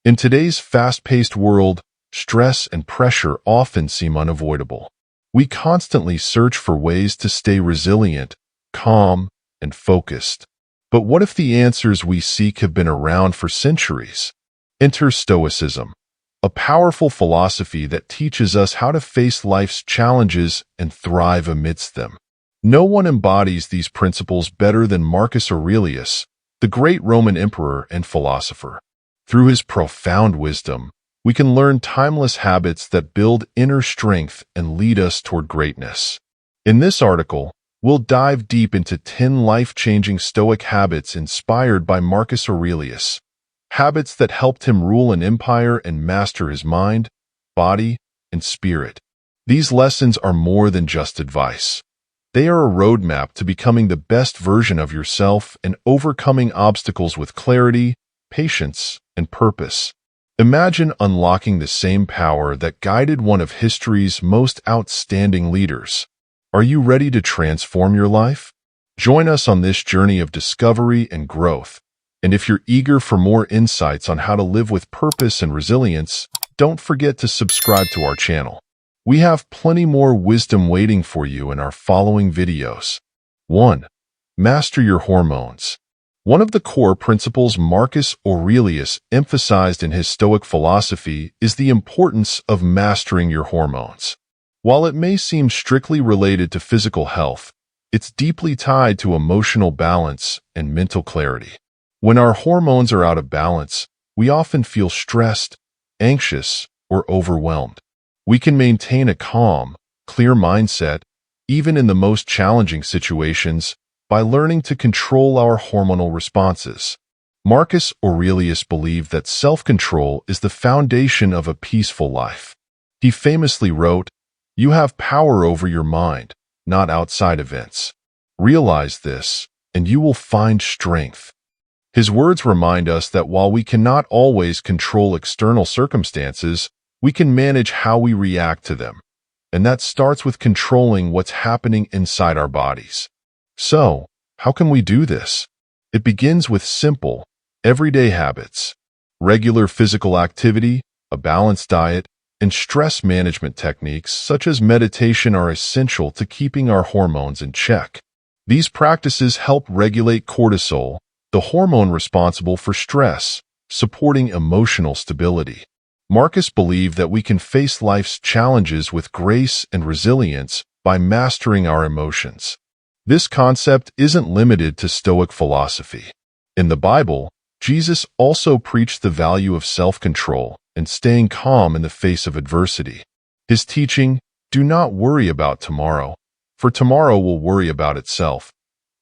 In today's fast-paced world, stress and pressure often seem unavoidable. We constantly search for ways to stay resilient, calm, and focused. But what if the answers we seek have been around for centuries? Enter Stoicism, a powerful philosophy that teaches us how to face life's challenges and thrive amidst them. No one embodies these principles better than Marcus Aurelius, the great Roman emperor and philosopher. Through his profound wisdom, we can learn timeless habits that build inner strength and lead us toward greatness. In this article, we'll dive deep into 10 life-changing Stoic habits inspired by Marcus Aurelius, habits that helped him rule an empire and master his mind, body, and spirit. These lessons are more than just advice. They are a roadmap to becoming the best version of yourself and overcoming obstacles with clarity, patience, and purpose. Imagine unlocking the same power that guided one of history's most outstanding leaders. Are you ready to transform your life? Join us on this journey of discovery and growth. And if you're eager for more insights on how to live with purpose and resilience, don't forget to subscribe to our channel. We have plenty more wisdom waiting for you in our following videos. 1. Master your hormones. One of the core principles Marcus Aurelius emphasized in his Stoic philosophy is the importance of mastering your hormones. While it may seem strictly related to physical health, it's deeply tied to emotional balance and mental clarity. When our hormones are out of balance, we often feel stressed, anxious, or overwhelmed. We can maintain a calm, clear mindset, even in the most challenging situations, by learning to control our hormonal responses. Marcus Aurelius believed that self-control is the foundation of a peaceful life. He famously wrote, "You have power over your mind, not outside events. Realize this, and you will find strength." His words remind us that while we cannot always control external circumstances, we can manage how we react to them. And that starts with controlling what's happening inside our bodies. So, how can we do this? It begins with simple, everyday habits. Regular physical activity, a balanced diet, and stress management techniques such as meditation are essential to keeping our hormones in check. These practices help regulate cortisol, the hormone responsible for stress, supporting emotional stability. Marcus believed that we can face life's challenges with grace and resilience by mastering our emotions. This concept isn't limited to Stoic philosophy. In the Bible, Jesus also preached the value of self-control and staying calm in the face of adversity. His teaching, "Do not worry about tomorrow, for tomorrow will worry about itself,"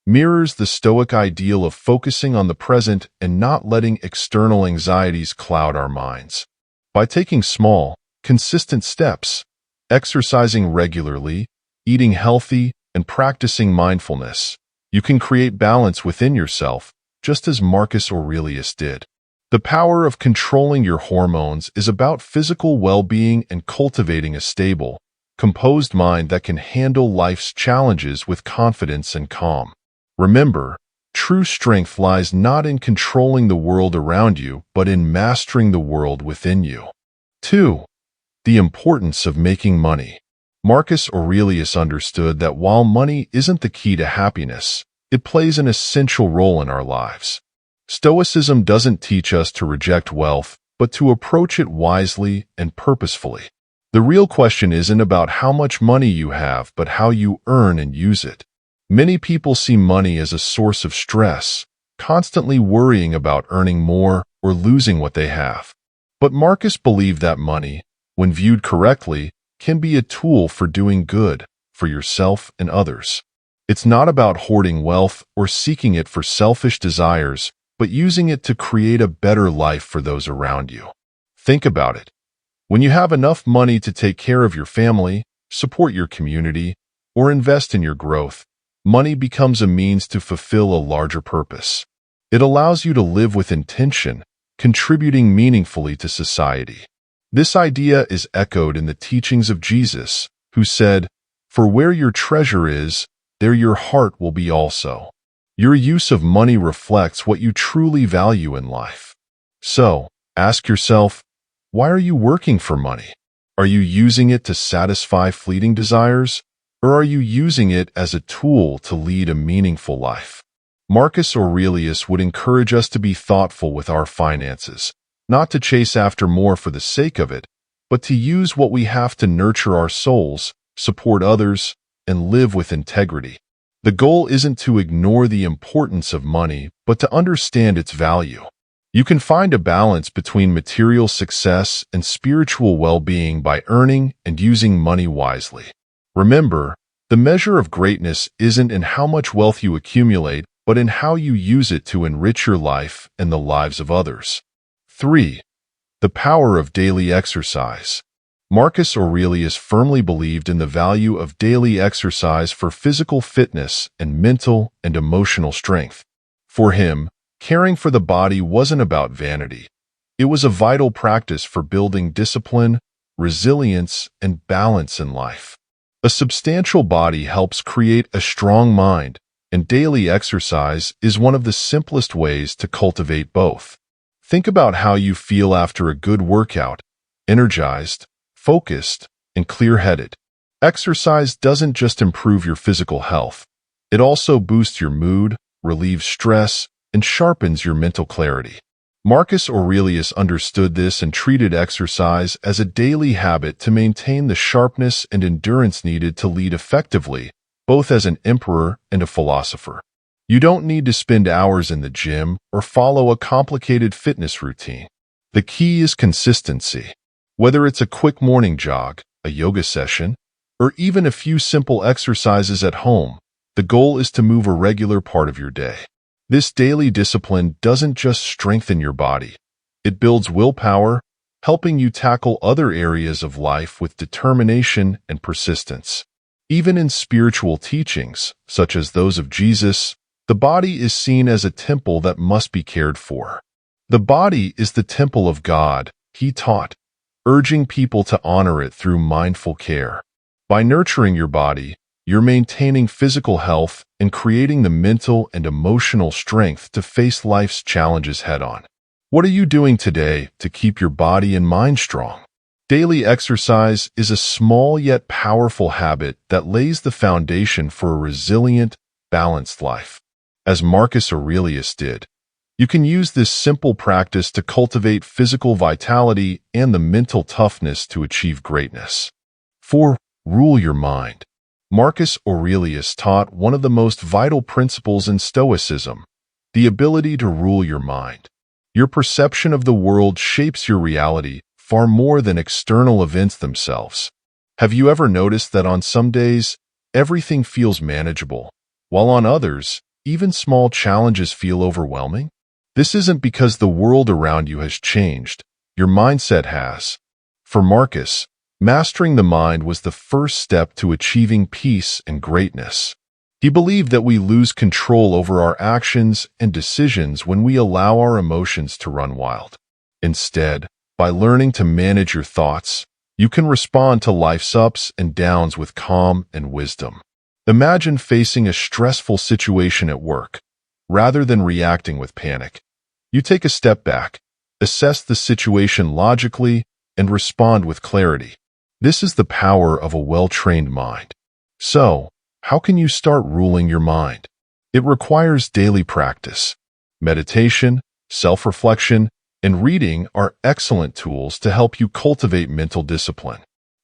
mirrors the Stoic ideal of focusing on the present and not letting external anxieties cloud our minds. By taking small, consistent steps, exercising regularly, eating healthy, and practicing mindfulness, you can create balance within yourself, just as Marcus Aurelius did. The power of controlling your hormones is about physical well-being and cultivating a stable, composed mind that can handle life's challenges with confidence and calm. Remember, true strength lies not in controlling the world around you, but in mastering the world within you. 2. The importance of making money. Marcus Aurelius understood that while money isn't the key to happiness, it plays an essential role in our lives. Stoicism doesn't teach us to reject wealth, but to approach it wisely and purposefully. The real question isn't about how much money you have, but how you earn and use it. Many people see money as a source of stress, constantly worrying about earning more or losing what they have. But Marcus believed that money, when viewed correctly, can be a tool for doing good for yourself and others. It's not about hoarding wealth or seeking it for selfish desires, but using it to create a better life for those around you. Think about it. When you have enough money to take care of your family, support your community, or invest in your growth, money becomes a means to fulfill a larger purpose. It allows you to live with intention, contributing meaningfully to society. This idea is echoed in the teachings of Jesus, who said, "For where your treasure is, there your heart will be also." Your use of money reflects what you truly value in life. So, Ask yourself, why are you working for money? Are you using it to satisfy fleeting desires, or are you using it as a tool to lead a meaningful life? Marcus Aurelius would encourage us to be thoughtful with our finances, not to chase after more for the sake of it, but to use what we have to nurture our souls, support others, and live with integrity. The goal isn't to ignore the importance of money, but to understand its value. You can find a balance between material success and spiritual well-being by earning and using money wisely. Remember, the measure of greatness isn't in how much wealth you accumulate, but in how you use it to enrich your life and the lives of others. 3. The power of daily exercise. Marcus Aurelius firmly believed in the value of daily exercise for physical fitness and mental and emotional strength. For him, caring for the body wasn't about vanity. It was a vital practice for building discipline, resilience, and balance in life. A substantial body helps create a strong mind, and daily exercise is one of the simplest ways to cultivate both. Think about how you feel after a good workout: energized, focused, and clear-headed. Exercise doesn't just improve your physical health. It also boosts your mood, relieves stress, and sharpens your mental clarity. Marcus Aurelius understood this and treated exercise as a daily habit to maintain the sharpness and endurance needed to lead effectively, both as an emperor and a philosopher. You don't need to spend hours in the gym or follow a complicated fitness routine. The key is consistency. Whether it's a quick morning jog, a yoga session, or even a few simple exercises at home, the goal is to move a regular part of your day. This daily discipline doesn't just strengthen your body. It builds willpower, helping you tackle other areas of life with determination and persistence. Even in spiritual teachings, such as those of Jesus, the body is seen as a temple that must be cared for. The body is the temple of God, he taught, urging people to honor it through mindful care. By nurturing your body, you're maintaining physical health and creating the mental and emotional strength to face life's challenges head-on. What are you doing today to keep your body and mind strong? Daily exercise is a small yet powerful habit that lays the foundation for a resilient, balanced life. As Marcus Aurelius did, you can use this simple practice to cultivate physical vitality and the mental toughness to achieve greatness. 4. Rule your mind. Marcus Aurelius taught one of the most vital principles in Stoicism: the ability to rule your mind. Your perception of the world shapes your reality far more than external events themselves. Have you ever noticed that on some days, everything feels manageable, while on others, even small challenges feel overwhelming? This isn't because the world around you has changed. Your mindset has. For Marcus, mastering the mind was the first step to achieving peace and greatness. He believed that we lose control over our actions and decisions when we allow our emotions to run wild. Instead, by learning to manage your thoughts, you can respond to life's ups and downs with calm and wisdom. Imagine facing a stressful situation at work. Rather than reacting with panic, you take a step back, assess the situation logically, and respond with clarity. This is the power of a well-trained mind. So, how can you start ruling your mind? It requires daily practice. Meditation, self-reflection, and reading are excellent tools to help you cultivate mental discipline.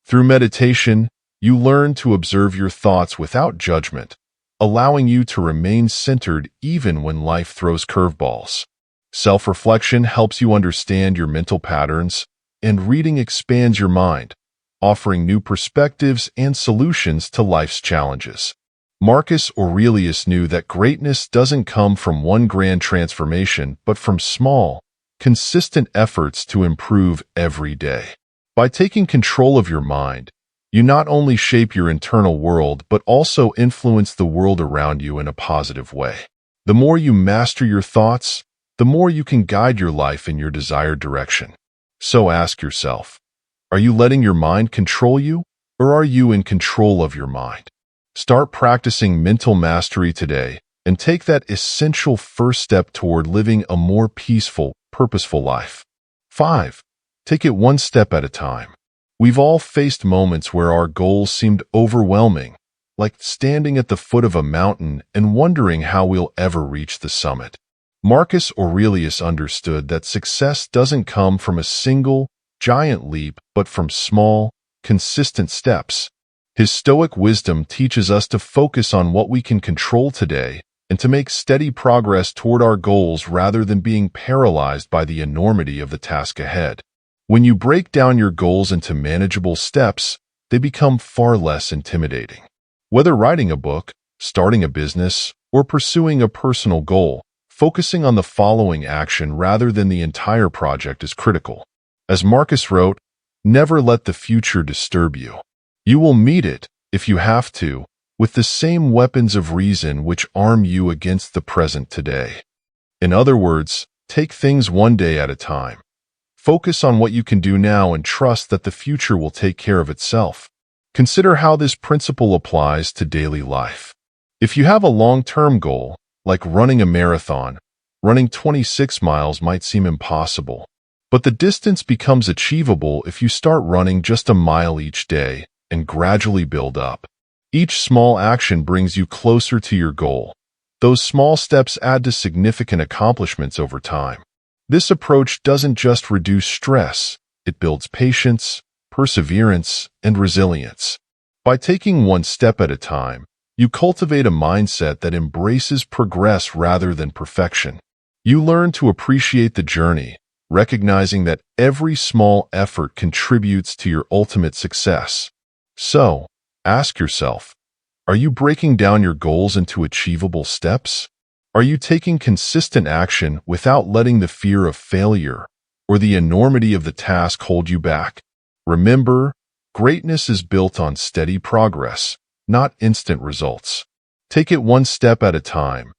Through meditation, you learn to observe your thoughts without judgment, allowing you to remain centered even when life throws curveballs. Self-reflection helps you understand your mental patterns, and reading expands your mind, offering new perspectives and solutions to life's challenges. Marcus Aurelius knew that greatness doesn't come from one grand transformation, but from small, consistent efforts to improve every day. By taking control of your mind, you not only shape your internal world, but also influence the world around you in a positive way. The more you master your thoughts, the more you can guide your life in your desired direction. So ask yourself, are you letting your mind control you, or are you in control of your mind? Start practicing mental mastery today and take that essential first step toward living a more peaceful, purposeful life. 5. Take it one step at a time. We've all faced moments where our goals seemed overwhelming, like standing at the foot of a mountain and wondering how we'll ever reach the summit. Marcus Aurelius understood that success doesn't come from a single, giant leap, but from small, consistent steps. His Stoic wisdom teaches us to focus on what we can control today and to make steady progress toward our goals rather than being paralyzed by the enormity of the task ahead. When you break down your goals into manageable steps, they become far less intimidating. Whether writing a book, starting a business, or pursuing a personal goal, focusing on the following action rather than the entire project is critical. As Marcus wrote, "Never let the future disturb you. You will meet it, if you have to, with the same weapons of reason which arm you against the present today." In other words, take things one day at a time. Focus on what you can do now and trust that the future will take care of itself. Consider how this principle applies to daily life. If you have a long-term goal, like running a marathon, running 26 miles might seem impossible. But the distance becomes achievable if you start running just a mile each day and gradually build up. Each small action brings you closer to your goal. Those small steps add to significant accomplishments over time. This approach doesn't just reduce stress, it builds patience, perseverance, and resilience. By taking one step at a time, you cultivate a mindset that embraces progress rather than perfection. You learn to appreciate the journey, recognizing that every small effort contributes to your ultimate success. So, ask yourself, are you breaking down your goals into achievable steps? Are you taking consistent action without letting the fear of failure or the enormity of the task hold you back? Remember, greatness is built on steady progress, not instant results. Take it one step at a time,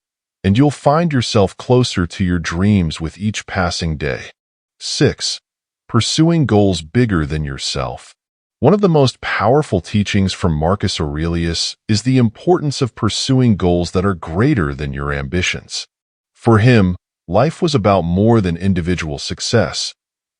and you'll find yourself closer to your dreams with each passing day. 6. Pursuing goals bigger than yourself. One of the most powerful teachings from Marcus Aurelius is the importance of pursuing goals that are greater than your ambitions. For him, life was about more than individual success.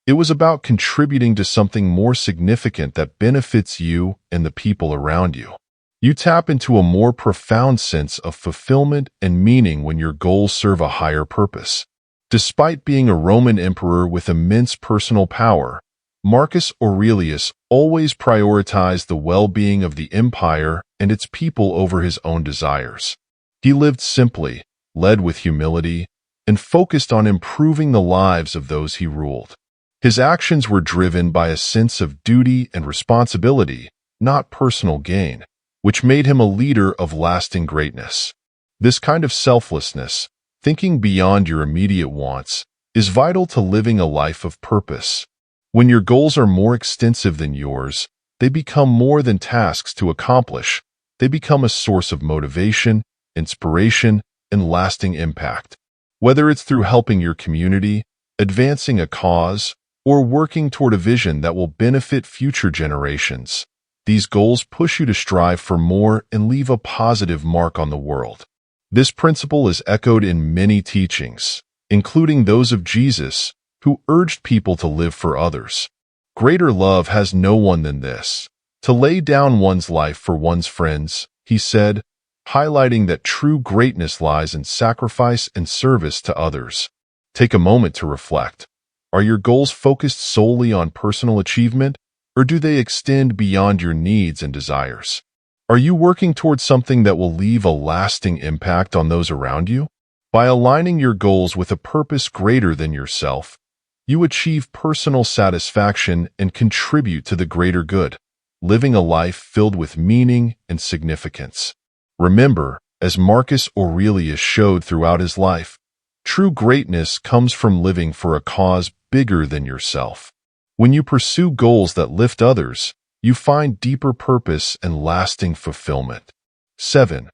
It was about contributing to something more significant that benefits you and the people around you. You tap into a more profound sense of fulfillment and meaning when your goals serve a higher purpose. Despite being a Roman emperor with immense personal power, Marcus Aurelius always prioritized the well-being of the empire and its people over his own desires. He lived simply, led with humility, and focused on improving the lives of those he ruled. His actions were driven by a sense of duty and responsibility, not personal gain, which made him a leader of lasting greatness. This kind of selflessness, thinking beyond your immediate wants, is vital to living a life of purpose. When your goals are more extensive than yours, they become more than tasks to accomplish. They become a source of motivation, inspiration, and lasting impact. Whether it's through helping your community, advancing a cause, or working toward a vision that will benefit future generations, these goals push you to strive for more and leave a positive mark on the world. This principle is echoed in many teachings, including those of Jesus, who urged people to live for others. Greater love has no one than this, to lay down one's life for one's friends, he said, highlighting that true greatness lies in sacrifice and service to others. Take a moment to reflect. Are your goals focused solely on personal achievement, or do they extend beyond your needs and desires? Are you working towards something that will leave a lasting impact on those around you? By aligning your goals with a purpose greater than yourself, you achieve personal satisfaction and contribute to the greater good, living a life filled with meaning and significance. Remember, as Marcus Aurelius showed throughout his life, true greatness comes from living for a cause bigger than yourself. When you pursue goals that lift others, you find deeper purpose and lasting fulfillment. 7.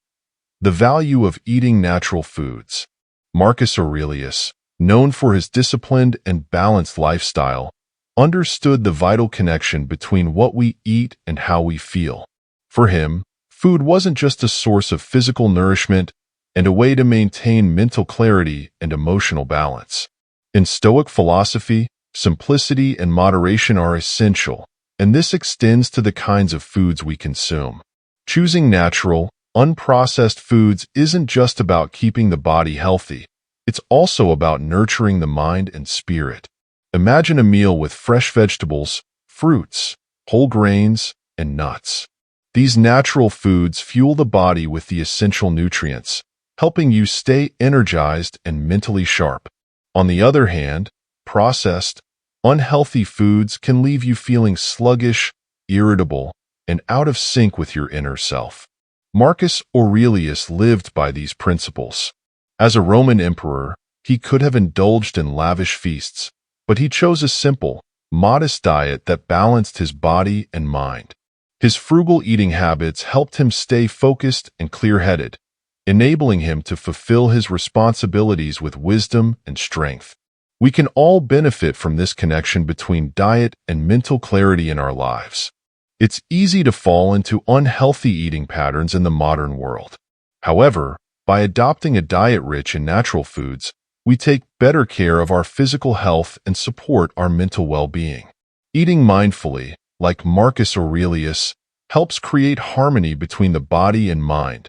The value of eating natural foods. Marcus Aurelius, known for his disciplined and balanced lifestyle, understood the vital connection between what we eat and how we feel. For him, food wasn't just a source of physical nourishment and a way to maintain mental clarity and emotional balance. In Stoic philosophy, Simplicity and moderation are essential, and this extends to the kinds of foods we consume. Choosing natural, unprocessed foods isn't just about keeping the body healthy, it's also about nurturing the mind and spirit. Imagine a meal with fresh vegetables, fruits, whole grains, and nuts. These natural foods fuel the body with the essential nutrients, helping you stay energized and mentally sharp. On the other hand, processed, unhealthy foods can leave you feeling sluggish, irritable, and out of sync with your inner self. Marcus Aurelius lived by these principles. As a Roman emperor, he could have indulged in lavish feasts, but he chose a simple, modest diet that balanced his body and mind. His frugal eating habits helped him stay focused and clear-headed, enabling him to fulfill his responsibilities with wisdom and strength. We can all benefit from this connection between diet and mental clarity in our lives. It's easy to fall into unhealthy eating patterns in the modern world. However, by adopting a diet rich in natural foods, we take better care of our physical health and support our mental well-being. Eating mindfully, like Marcus Aurelius, helps create harmony between the body and mind,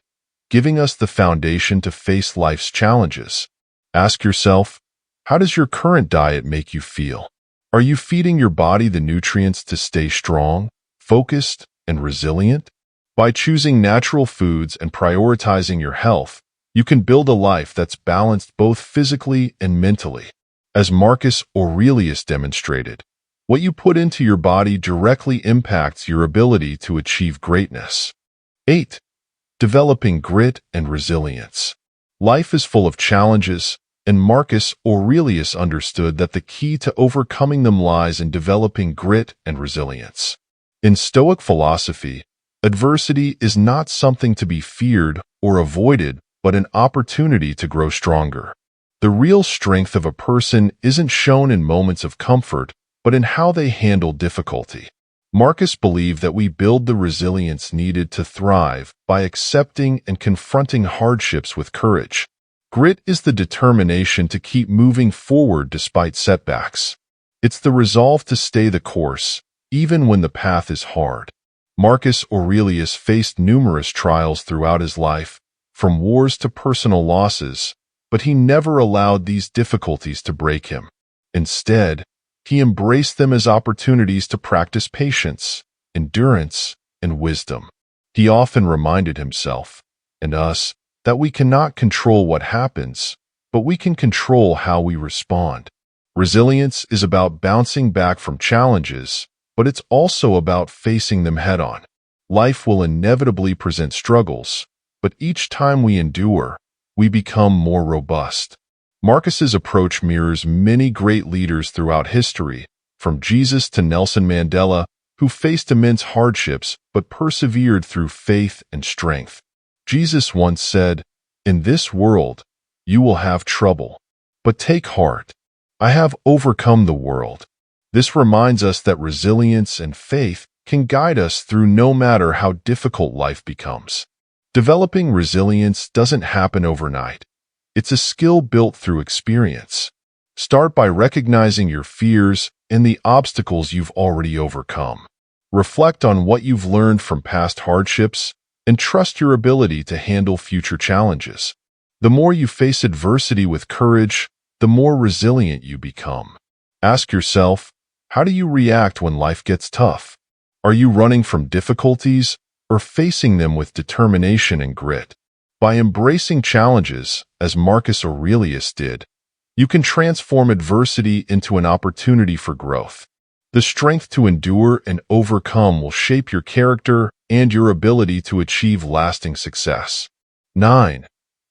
giving us the foundation to face life's challenges. Ask yourself, how does your current diet make you feel? Are you feeding your body the nutrients to stay strong, focused, and resilient? By choosing natural foods and prioritizing your health, you can build a life that's balanced both physically and mentally. As Marcus Aurelius demonstrated, what you put into your body directly impacts your ability to achieve greatness. 8. Developing grit and resilience. Life is full of challenges, and Marcus Aurelius understood that the key to overcoming them lies in developing grit and resilience. In Stoic philosophy, adversity is not something to be feared or avoided, but an opportunity to grow stronger. The real strength of a person isn't shown in moments of comfort, but in how they handle difficulty. Marcus believed that we build the resilience needed to thrive by accepting and confronting hardships with courage. Grit is the determination to keep moving forward despite setbacks. It's the resolve to stay the course, even when the path is hard. Marcus Aurelius faced numerous trials throughout his life, from wars to personal losses, but he never allowed these difficulties to break him. Instead, he embraced them as opportunities to practice patience, endurance, and wisdom. He often reminded himself, and us, that we cannot control what happens, but we can control how we respond. Resilience is about bouncing back from challenges, but it's also about facing them head-on. Life will inevitably present struggles, but each time we endure, we become more robust. Marcus's approach mirrors many great leaders throughout history, from Jesus to Nelson Mandela, who faced immense hardships but persevered through faith and strength. Jesus once said, "In this world, you will have trouble, but take heart. I have overcome the world." This reminds us that resilience and faith can guide us through no matter how difficult life becomes. Developing resilience doesn't happen overnight. It's a skill built through experience. Start by recognizing your fears and the obstacles you've already overcome. Reflect on what you've learned from past hardships and trust your ability to handle future challenges. The more you face adversity with courage, the more resilient you become. Ask yourself, how do you react when life gets tough? Are you running from difficulties or facing them with determination and grit? By embracing challenges, as Marcus Aurelius did, you can transform adversity into an opportunity for growth. The strength to endure and overcome will shape your character and your ability to achieve lasting success. 9.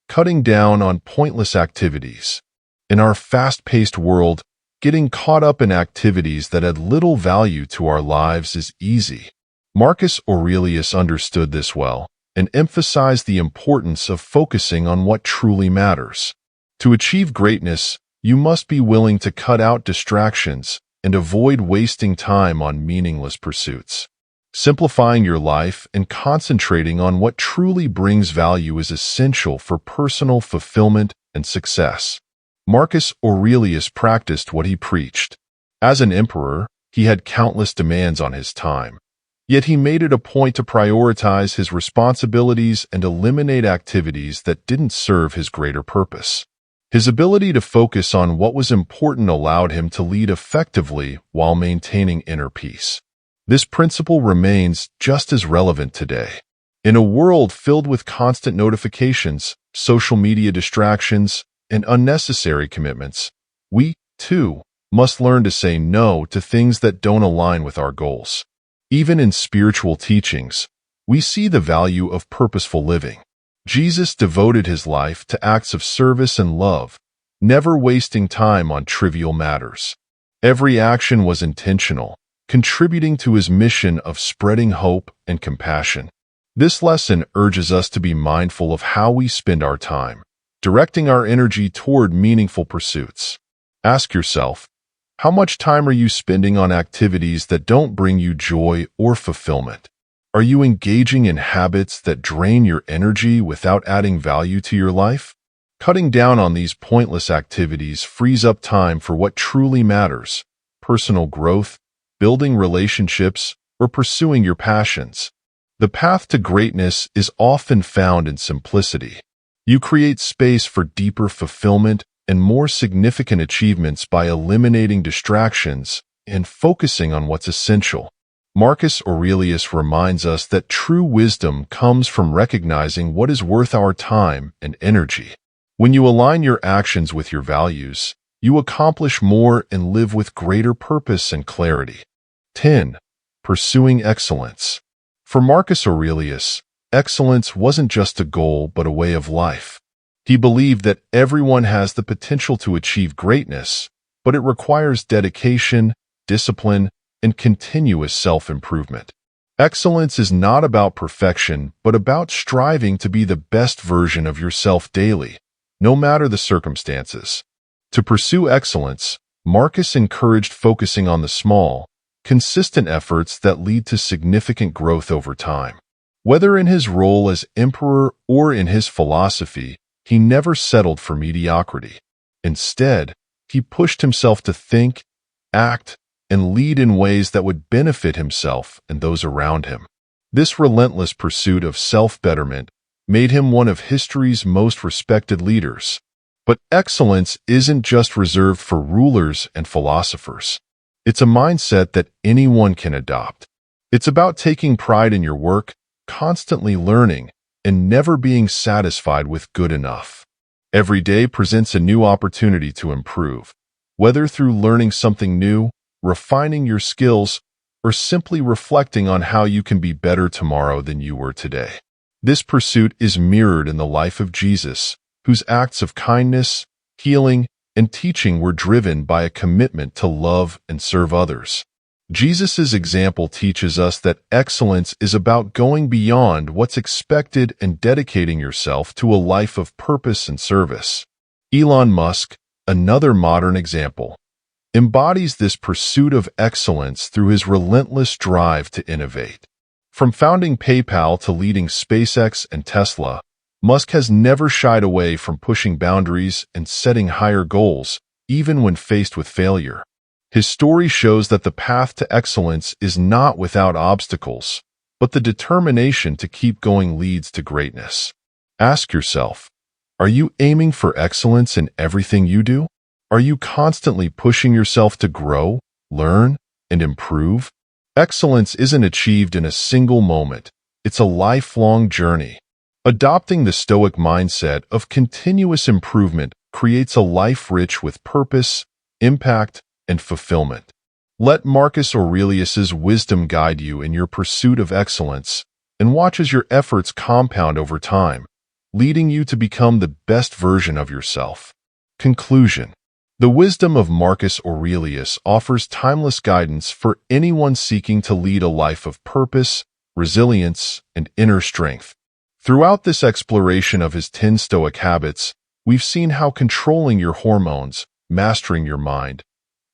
Cutting down on pointless activities. In our fast-paced world, getting caught up in activities that add little value to our lives is easy. Marcus Aurelius understood this well and emphasized the importance of focusing on what truly matters. To achieve greatness, you must be willing to cut out distractions and avoid wasting time on meaningless pursuits. Simplifying your life and concentrating on what truly brings value is essential for personal fulfillment and success. Marcus Aurelius practiced what he preached. As an emperor, he had countless demands on his time. Yet he made it a point to prioritize his responsibilities and eliminate activities that didn't serve his greater purpose. His ability to focus on what was important allowed him to lead effectively while maintaining inner peace. This principle remains just as relevant today. In a world filled with constant notifications, social media distractions, and unnecessary commitments, we, too, must learn to say no to things that don't align with our goals. Even in spiritual teachings, we see the value of purposeful living. Jesus devoted his life to acts of service and love, never wasting time on trivial matters. Every action was intentional, contributing to his mission of spreading hope and compassion. This lesson urges us to be mindful of how we spend our time, directing our energy toward meaningful pursuits. Ask yourself, how much time are you spending on activities that don't bring you joy or fulfillment? Are you engaging in habits that drain your energy without adding value to your life? Cutting down on these pointless activities frees up time for what truly matters: personal growth, building relationships, or pursuing your passions. The path to greatness is often found in simplicity. You create space for deeper fulfillment and more significant achievements by eliminating distractions and focusing on what's essential. Marcus Aurelius reminds us that true wisdom comes from recognizing what is worth our time and energy. When you align your actions with your values, you accomplish more and live with greater purpose and clarity. 10. Pursuing excellence. For Marcus Aurelius, excellence wasn't just a goal but a way of life. He believed that everyone has the potential to achieve greatness, but it requires dedication, discipline, and continuous self-improvement. Excellence is not about perfection, but about striving to be the best version of yourself daily, no matter the circumstances. To pursue excellence, Marcus encouraged focusing on the small, consistent efforts that lead to significant growth over time. Whether in his role as emperor or in his philosophy, he never settled for mediocrity. Instead, he pushed himself to think, act, and lead in ways that would benefit himself and those around him. This relentless pursuit of self-betterment made him one of history's most respected leaders. But excellence isn't just reserved for rulers and philosophers. It's a mindset that anyone can adopt. It's about taking pride in your work, constantly learning, and never being satisfied with good enough. Every day presents a new opportunity to improve, whether through learning something new, refining your skills, or simply reflecting on how you can be better tomorrow than you were today. This pursuit is mirrored in the life of Jesus, whose acts of kindness, healing, and teaching were driven by a commitment to love and serve others. Jesus' example teaches us that excellence is about going beyond what's expected and dedicating yourself to a life of purpose and service. Elon Musk, another modern example, embodies this pursuit of excellence through his relentless drive to innovate. From founding PayPal to leading SpaceX and Tesla, Musk has never shied away from pushing boundaries and setting higher goals, even when faced with failure. His story shows that the path to excellence is not without obstacles, but the determination to keep going leads to greatness. Ask yourself, are you aiming for excellence in everything you do? Are you constantly pushing yourself to grow, learn, and improve? Excellence isn't achieved in a single moment. It's a lifelong journey. Adopting the Stoic mindset of continuous improvement creates a life rich with purpose, impact, and fulfillment. Let Marcus Aurelius's wisdom guide you in your pursuit of excellence, and watch as your efforts compound over time, leading you to become the best version of yourself. Conclusion. The wisdom of Marcus Aurelius offers timeless guidance for anyone seeking to lead a life of purpose, resilience, and inner strength. Throughout this exploration of his 10 Stoic habits, we've seen how controlling your hormones, mastering your mind,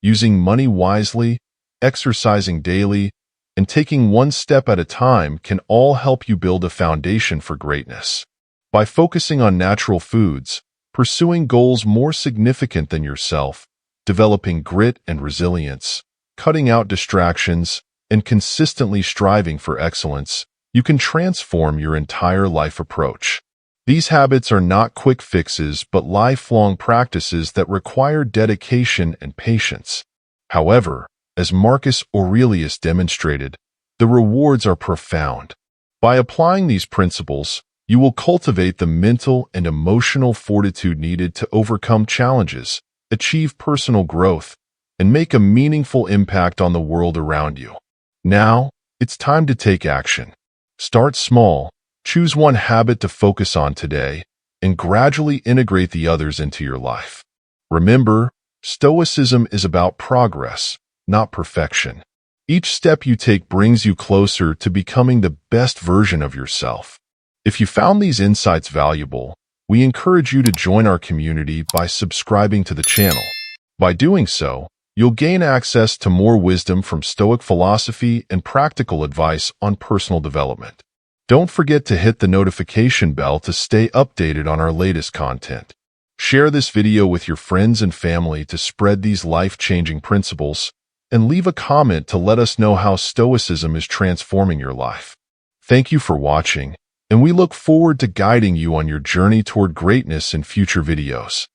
using money wisely, exercising daily, and taking one step at a time can all help you build a foundation for greatness. By focusing on natural foods, pursuing goals more significant than yourself, developing grit and resilience, cutting out distractions, and consistently striving for excellence, you can transform your entire life approach. These habits are not quick fixes, but lifelong practices that require dedication and patience. However, as Marcus Aurelius demonstrated, the rewards are profound. By applying these principles, you will cultivate the mental and emotional fortitude needed to overcome challenges, achieve personal growth, and make a meaningful impact on the world around you. Now, it's time to take action. Start small, choose one habit to focus on today, and gradually integrate the others into your life. Remember, Stoicism is about progress, not perfection. Each step you take brings you closer to becoming the best version of yourself. If you found these insights valuable, we encourage you to join our community by subscribing to the channel. By doing so, you'll gain access to more wisdom from Stoic philosophy and practical advice on personal development. Don't forget to hit the notification bell to stay updated on our latest content. Share this video with your friends and family to spread these life-changing principles, and leave a comment to let us know how Stoicism is transforming your life. Thank you for watching, and we look forward to guiding you on your journey toward greatness in future videos.